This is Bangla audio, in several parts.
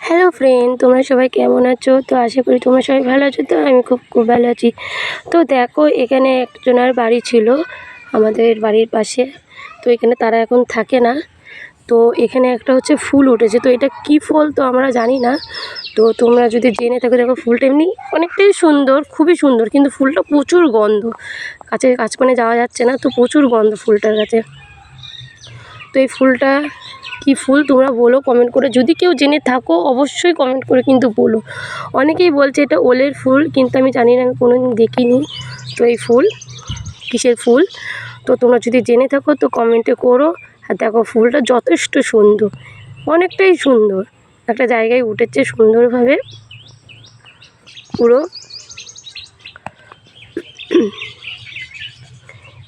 হ্যালো ফ্রেন্ড, তোমরা সবাই কেমন আছো? তো আশা করি তোমরা সবাই ভালো আছো। তো আমি খুব খুব ভালো আছি। তো দেখো, এখানে একজনের বাড়ি ছিল আমাদের বাড়ির পাশে। তো এখানে তারা এখন থাকে না। তো এখানে একটা হচ্ছে ফুল উঠেছে। তো এটা কি ফুল তো আমরা জানি না। তো তোমরা যদি জেনে থাকো, দেখো ফুলটা এমনি অনেকটাই সুন্দর, খুবই সুন্দর, কিন্তু ফুলটা প্রচুর গন্ধ। কাছে যাওয়া যাচ্ছে না, তো প্রচুর গন্ধ ফুলটার কাছে। তো এই ফুলটা কী ফুল তোমরা বলো কমেন্ট করে, যদি কেউ জেনে থাকো অবশ্যই কমেন্ট করে কিন্তু বলো। অনেকেই বলছে এটা ওলের ফুল, কিন্তু আমি জানি না, আমি কোনোদিন দেখিনি। তো এই ফুল কিসের ফুল তো তোমরা যদি জেনে থাকো তো কমেন্টে করো। আর দেখো ফুলটা যথেষ্ট সুন্দর, অনেকটাই সুন্দর, একটা জায়গায় উঠেছে সুন্দরভাবে পুরো।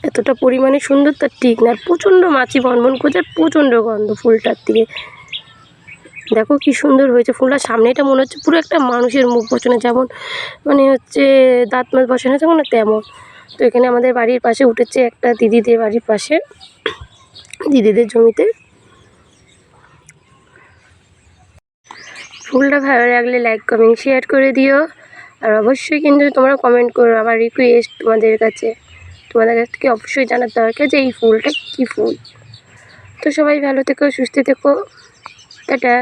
এতটা পরিমাণে সুন্দর তার ঠিক না, প্রচণ্ড মাছি ভনভন করছে, প্রচণ্ড গন্ধ ফুলটার থেকে। দেখো কি সুন্দর হয়েছে ফুলটা। সামনেটা মনে হচ্ছে পুরো একটা মানুষের মুখ বসানো, যেমন মানে হচ্ছে দাঁত মাছ বসানো যেমন তেমন। তো এখানে আমাদের বাড়ির পাশে উঠেছে একটা দিদিদের বাড়ির পাশে, দিদিদের জমিতে। ফুলটা ভালো লাগলে লাইক কমেন্ট শেয়ার করে দিও। আর অবশ্যই কিন্তু তোমরা কমেন্ট করো। আমার রিকোয়েস্ট তোমাদের কাছে, তোমাদের কাছ থেকে অবশ্যই জানার দরকার যে এই ফুলটা কী ফুল। তো সবাই ভালো থেকো, সুস্থ থেকো, টাটা।